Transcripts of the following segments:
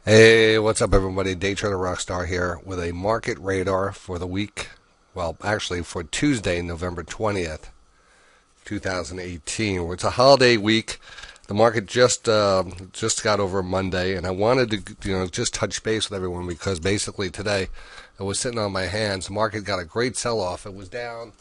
Hey, what's up, everybody? DayTraderRockStar here with a market radar for the week. Well, actually, for Tuesday, November 20th, 2018. It's a holiday week. The market just got over Monday, and I wanted to just touch base with everyone because basically today I was sitting on my hands. The market got a great sell-off. It was down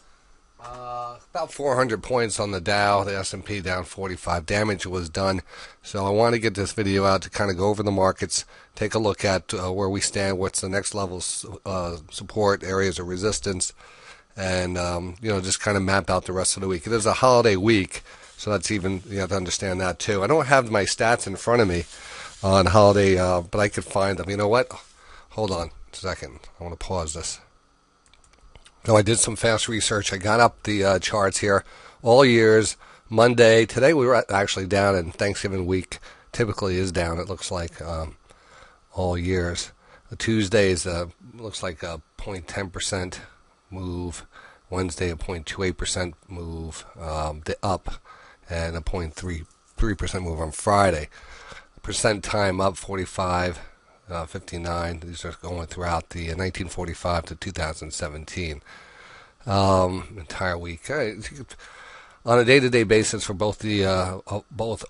about 400 points on the Dow. The S&P down 45. Damage was done. So I want to get this video out to kind of go over the markets, take a look at where we stand, what's the next level support, areas of resistance, and just kind of map out the rest of the week. It is a holiday week, so that's even you have to understand that too. I don't have my stats in front of me on holiday, but I could find them. You know what? Hold on a second. I want to pause this. So I did some fast research. I got up the charts here, all years. Monday, today we were actually down, and Thanksgiving week typically is down. It looks like all years. Tuesday is looks like a 0.10% move. Wednesday a 0.28% move up, and a 0.33% move on Friday. Percent time up 45. 59. These are going throughout the 1945 to 2017 entire week. On a day-to-day basis for both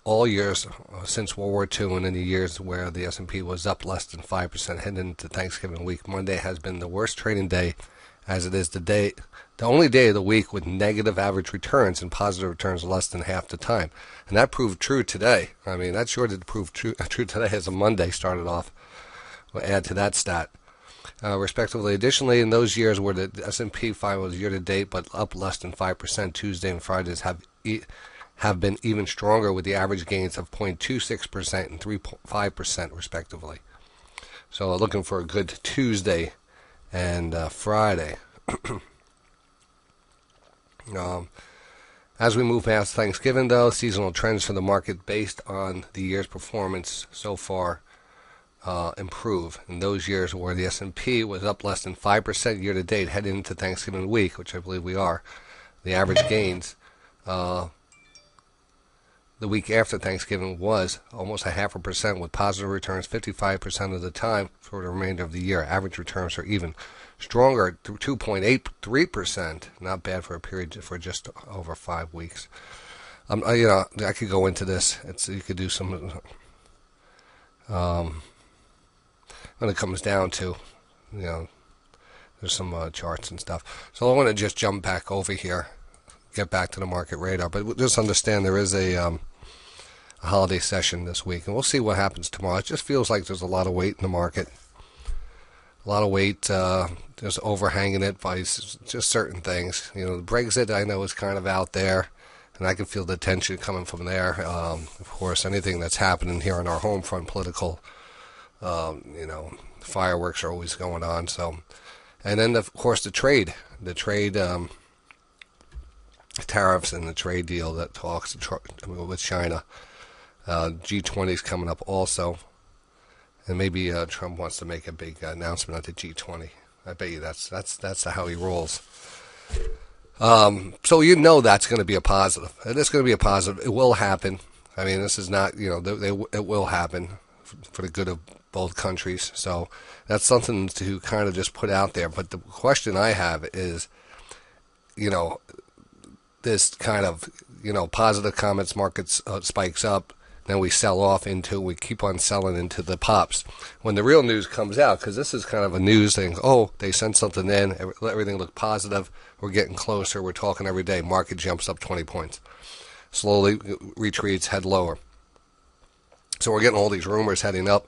all years since World War II and any years where the S&P was up less than 5% heading into Thanksgiving week, Monday has been the worst trading day, as it is the only day of the week with negative average returns and positive returns less than half the time. And that proved true today. I mean, that sure did prove true today as a Monday started off. We'll add to that stat, respectively. Additionally, in those years where the S&P 5 was year-to-date but up less than 5%, Tuesday and Fridays have been even stronger with the average gains of 0.26% and 3.5%, respectively. So looking for a good Tuesday and Friday. As we move past Thanksgiving, though, seasonal trends for the market based on the year's performance so far improve. In those years where the S&P was up less than 5% year to date heading into Thanksgiving week, which I believe we are, the average gains the week after Thanksgiving was almost 0.5% with positive returns 55% of the time for the remainder of the year. Average returns are even stronger, 2.83%. Not bad for a period for just over 5 weeks. I could go into this. You could do some when it comes down to, there's some charts and stuff. So I want to just jump back over here, get back to the market radar. But just understand there is a holiday session this week, and we'll see what happens tomorrow. It just feels like there's a lot of weight in the market. A lot of weight just overhanging it by just certain things. The Brexit, I know, is kind of out there, and I can feel the tension coming from there. Of course, anything that's happening here on our home front, political, fireworks are always going on. So, and then of course the trade tariffs and the trade deal that talks with China. G20 is coming up also, and maybe Trump wants to make a big announcement at the G20. I bet you that's how he rolls. So that's going to be a positive. It's going to be a positive. It will happen. I mean, this is not it will happen for the good of both countries. So that's something to kind of just put out there. But the question I have is, this kind of, positive comments, markets spikes up, then we sell off we keep on selling into the pops. When the real news comes out, because this is kind of a news thing, they sent something in, everything looked positive, we're getting closer, we're talking every day, market jumps up 20 points. Slowly retreats, head lower. So we're getting all these rumors heading up.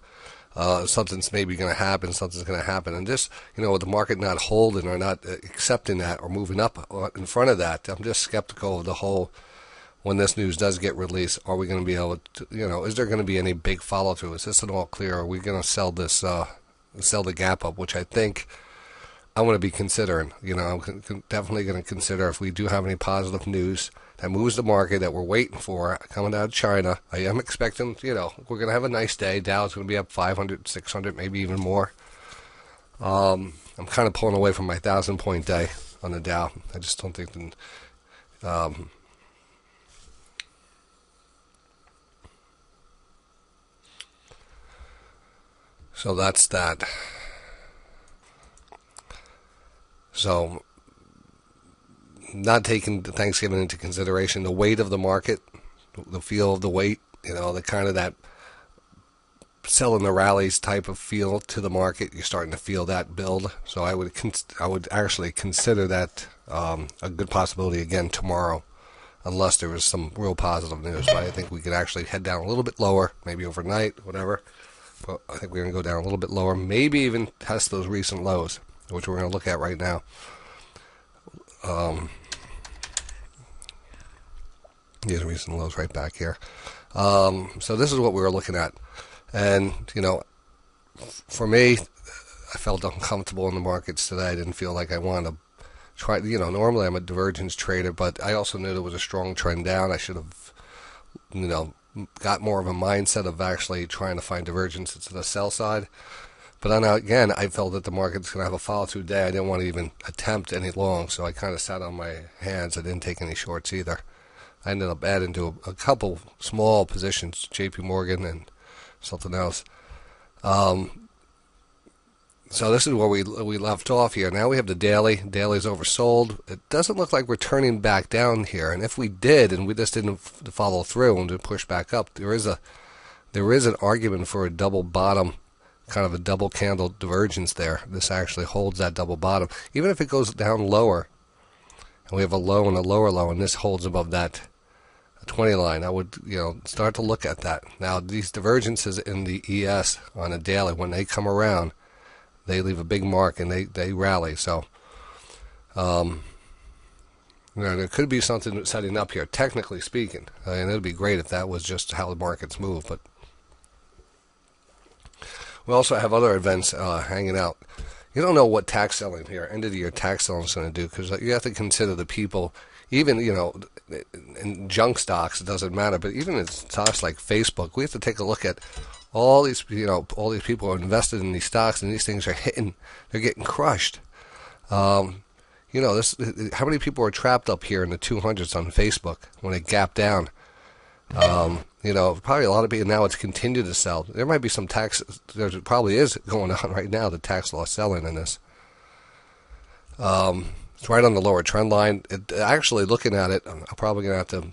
Something's maybe going to happen, and just, with the market not holding or not accepting that or moving up in front of that, I'm just skeptical of the whole, when this news does get released, are we going to be able to, is there going to be any big follow through? Is this at all clear? Are we going to sell the gap up, which I think I'm going to be considering. I'm definitely going to consider if we do have any positive news that moves the market that we're waiting for coming out of China. I am expecting, we're going to have a nice day. Dow's going to be up 500, 600, maybe even more. I'm kind of pulling away from my 1,000-point day on the Dow. I just don't think So that's that. So not taking Thanksgiving into consideration, the weight of the market, the feel of the weight, the kind of that selling the rallies type of feel to the market. You're starting to feel that build. So I would actually consider that a good possibility again tomorrow, unless there was some real positive news. But I think we could actually head down a little bit lower, maybe overnight, whatever. But I think we're going to go down a little bit lower, maybe even test those recent lows, which we're going to look at right now. These recent lows right back here. So this is what we were looking at. And, for me, I felt uncomfortable in the markets today. I didn't feel like I wanted to try, normally I'm a divergence trader, but I also knew there was a strong trend down. I should have, got more of a mindset of actually trying to find divergence to the sell side. But then again, I felt that the market's going to have a follow-through day. I didn't want to even attempt any long, so I kind of sat on my hands. I didn't take any shorts either. I ended up adding to a couple small positions, JP Morgan and something else. So this is where we left off here. Now we have the daily. Daily's oversold. It doesn't look like we're turning back down here. And if we did, and we just didn't follow through and didn't push back up, there is an argument for a double bottom, kind of a double candle divergence there. This actually holds that double bottom. Even if it goes down lower, and we have a low and a lower low, and this holds above that 20 line, I would start to look at that. Now these divergences in the ES on a daily, when they come around, they leave a big mark and they rally. So there could be something setting up here, technically speaking. And it would be great if that was just how the markets move. But we also have other events hanging out. You don't know what tax selling here, end of the year tax selling is going to do, because you have to consider the people. Even, in junk stocks, it doesn't matter, but even in stocks like Facebook, we have to take a look at all these, all these people who are invested in these stocks, and these things are they're getting crushed. How many people are trapped up here in the 200s on Facebook when it gapped down? Probably a lot of people now it's continued to sell. There might be some tax, there probably is going on right now, the tax loss selling in this. It's right on the lower trend line. Actually, looking at it, I'm probably going to have to,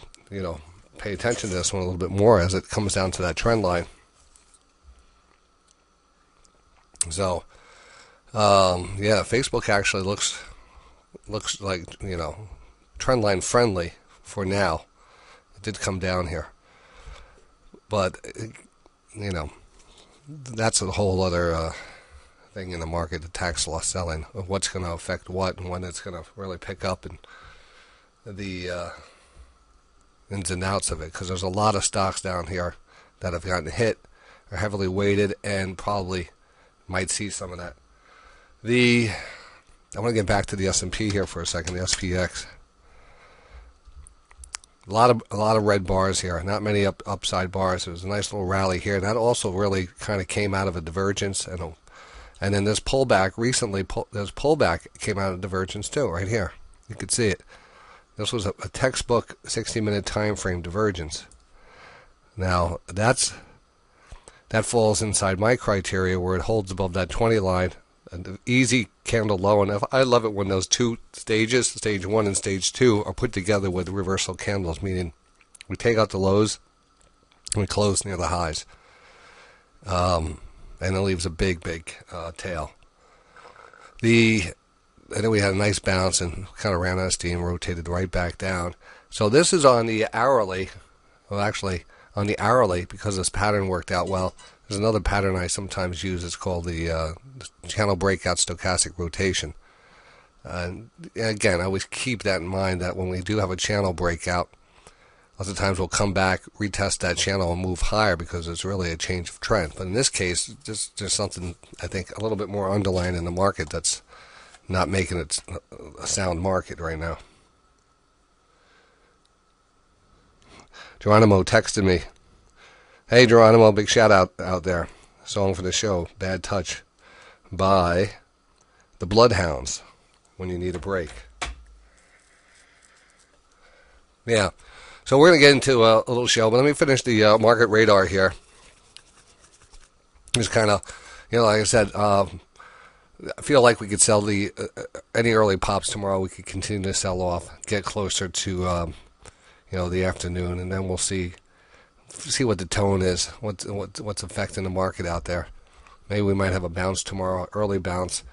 pay attention to this one a little bit more as it comes down to that trend line. So, Facebook actually looks like, trend line friendly for now. It did come down here. But, that's a whole other thing in the market, the tax loss selling, of what's going to affect what and when it's going to really pick up, and the ins and outs of it, because there's a lot of stocks down here that have gotten hit, are heavily weighted, and probably might see some of that. I want to get back to the S&P here for a second, the SPX. A lot of red bars here, not many upside bars. It was a nice little rally here. That also really kind of came out of a divergence, and then this pullback recently, this pullback came out of divergence too, right here. You could see it. This was a textbook 60-minute time frame divergence. Now that falls inside my criteria where it holds above that 20 line, an easy candle low. And I love it when those two stages, stage 1 and stage 2, are put together with reversal candles, meaning we take out the lows and we close near the highs. And it leaves a big tail. And then we had a nice bounce and kind of ran out of steam, rotated right back down. So this is on the hourly. Well, actually, on the hourly, because this pattern worked out well. There's another pattern I sometimes use. It's called the channel breakout stochastic rotation. And again, I always keep that in mind, that when we do have a channel breakout, lots of times we'll come back, retest that channel, and move higher because it's really a change of trend. But in this case, there's something, I think, a little bit more underlying in the market that's not making it a sound market right now. Geronimo texted me. Hey, Geronimo, big shout out there. Song for the show, Bad Touch, by the Bloodhounds, when you need a break. Yeah. So we're going to get into a little show, but let me finish the market radar here. Just kind of Like I said, I feel like we could sell the any early pops tomorrow. We could continue to sell off, get closer to the afternoon, and then we'll see what the tone is, what's affecting the market out there. Maybe we might have a bounce tomorrow, early bounce.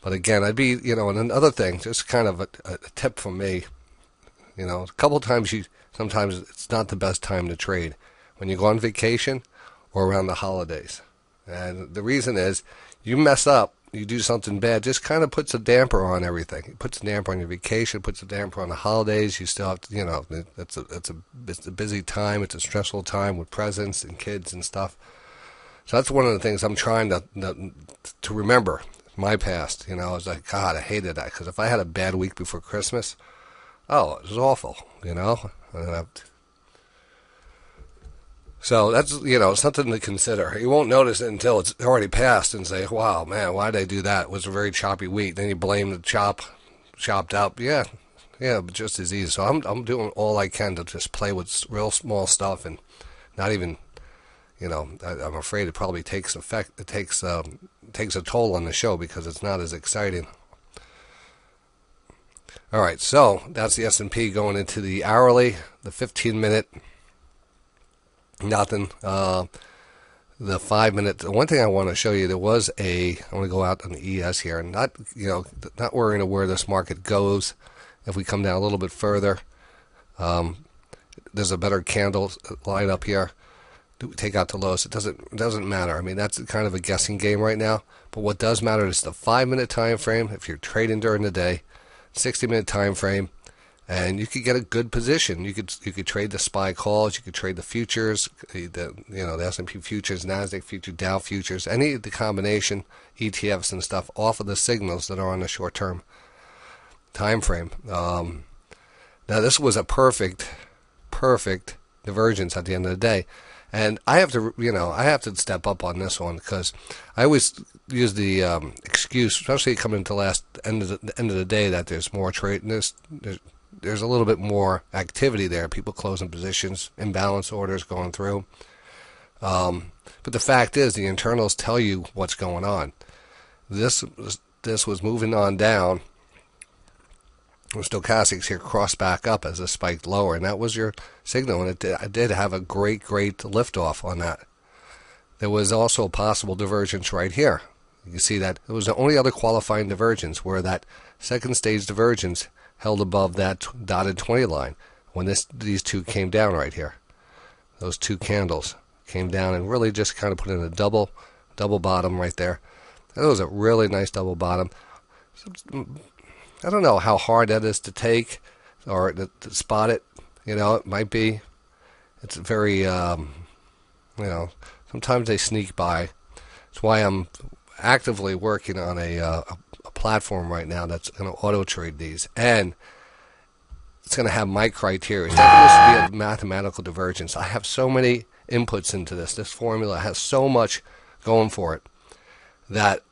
But again, I'd be, and another thing, just kind of a tip from me, a couple times sometimes it's not the best time to trade when you go on vacation or around the holidays. And the reason is you mess up, you do something bad, just kind of puts a damper on everything. It puts a damper on your vacation, puts a damper on the holidays. You still have to, it's a busy time, it's a stressful time with presents and kids and stuff. So that's one of the things I'm trying to remember. My past, I was like, God, I hated that, because if I had a bad week before Christmas, it was awful, So that's, something to consider. You won't notice it until it's already passed and say, wow, man, why did I do that? It was a very choppy week. Then you blame the chopped up. Yeah, but just as easy. So I'm doing all I can to just play with real small stuff and not even, I'm afraid it probably takes effect. It takes a toll on the show because it's not as exciting. All right, so that's the S&P going into the hourly, the 15-minute. Nothing. The 5-minute. The one thing I want to show you, I want to go out on the ES here, and not worrying about where this market goes. If we come down a little bit further, there's a better candle line up here. Do we take out the lows? It doesn't matter. I mean, that's kind of a guessing game right now. But what does matter is the 5-minute time frame. If you're trading during the day, 60-minute time frame. And you could get a good position. You could trade the SPY calls. You could trade the futures, the S&P futures, Nasdaq futures, Dow futures, any of the combination ETFs and stuff off of the signals that are on the short-term time frame. Now this was a perfect divergence at the end of the day, and I have to step up on this one because I always use the excuse, especially coming to the end of the day, that there's more trade. There's a little bit more activity there. People closing positions, imbalance orders going through. But the fact is, the internals tell you what's going on. This was moving on down. The stochastics here crossed back up as it spiked lower, and that was your signal. And it did have a great liftoff on that. There was also a possible divergence right here. You can see that it was the only other qualifying divergence where that second stage divergence held above that dotted 20 line when these two came down right here. Those two candles came down and really just kind of put in a double bottom right there. That was a really nice double bottom. I don't know how hard that is to take or to spot it. It might be. It's very, sometimes they sneak by. That's why I'm actively working on a platform right now that's going to auto trade these, and it's going to have my criteria. It's not supposed to be a mathematical divergence. I have so many inputs into this. This formula has so much going for it that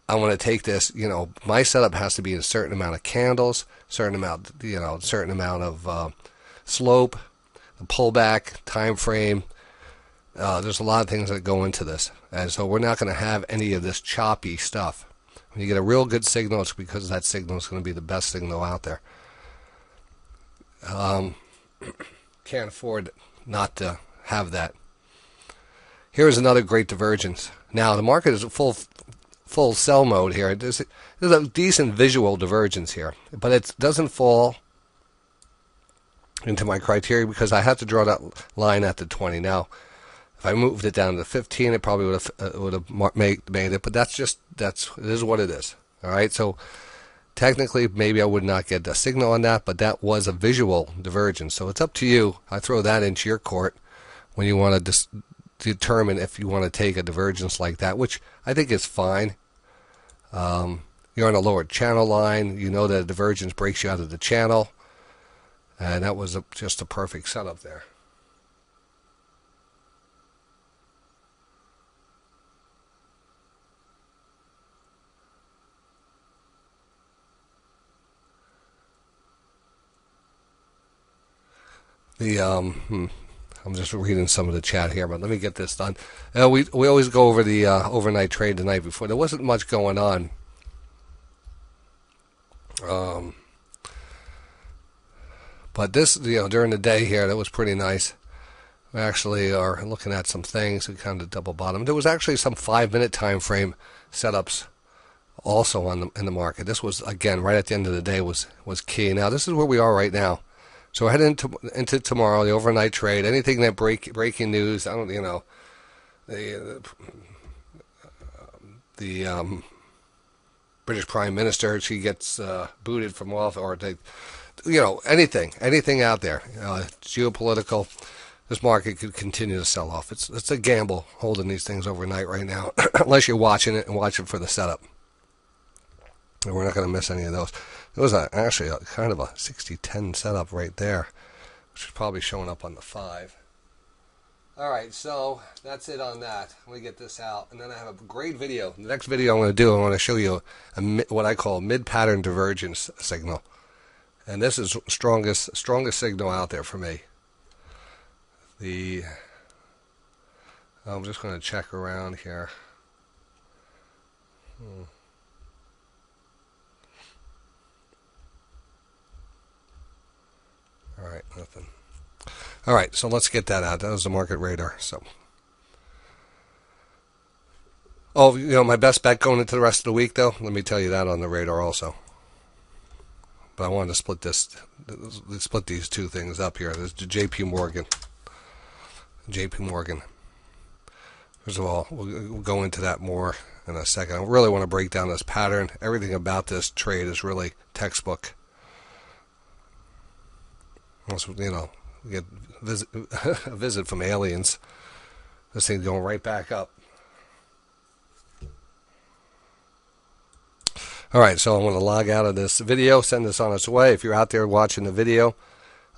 I want to take this. My setup has to be a certain amount of candles, certain amount of slope, the pullback, time frame. There's a lot of things that go into this, and so we're not going to have any of this choppy stuff. When you get a real good signal, it's because that signal is going to be the best signal out there. Can't afford not to have that. Here's another great divergence. Now the market is full sell mode here. There's a decent visual divergence here, but it doesn't fall into my criteria because I have to draw that line at the 20. Now, if I moved it down to 15, it probably would have made it. But it is what it is. All right. So technically, maybe I would not get a signal on that, but that was a visual divergence. So it's up to you. I throw that into your court when you want to determine if you want to take a divergence like that, which I think is fine. You're on a lower channel line. You know that a divergence breaks you out of the channel, and that was just a perfect setup there. The I'm just reading some of the chat here, but let me get this done. We always go over the overnight trade the night before. There wasn't much going on. But this, during the day here, that was pretty nice. We actually are looking at some things. We kind of double bottom. There was actually some 5-minute time frame setups also in the market. This was, again, right at the end of the day was key. Now this is where we are right now. So we're heading into tomorrow, the overnight trade. Anything that breaking news, I don't, the British Prime Minister, she gets booted from office, or anything out there, geopolitical. This market could continue to sell off. It's a gamble holding these things overnight right now, unless you're watching it and watching for the setup. And we're not going to miss any of those. There was actually kind of a 60-10 setup right there, which is probably showing up on the 5. All right, so that's it on that. Let me get this out, and then I have a great video. The next video I'm going to do, I want to show you what I call mid-pattern divergence signal, and this is strongest signal out there for me. I'm just going to check around here. All right, nothing. All right, so let's get that out. That was the market radar. So, my best bet going into the rest of the week, though. Let me tell you that on the radar also. But I wanted to split these two things up here. There's the JP Morgan. First of all, we'll go into that more in a second. I really want to break down this pattern. Everything about this trade is really textbook. Also, we get a visit from aliens. This thing's going right back up. All right, so I'm going to log out of this video, send this on its way. If you're out there watching the video,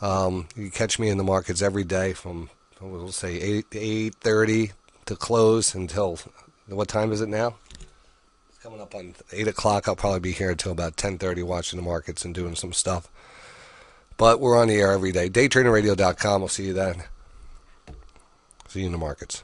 you catch me in the markets every day from, we'll say, 8:30 to close until, what time is it now? It's coming up on 8 o'clock. I'll probably be here until about 10:30 watching the markets and doing some stuff. But we're on the air every day. DayTraderRadio.com. I'll see you then. See you in the markets.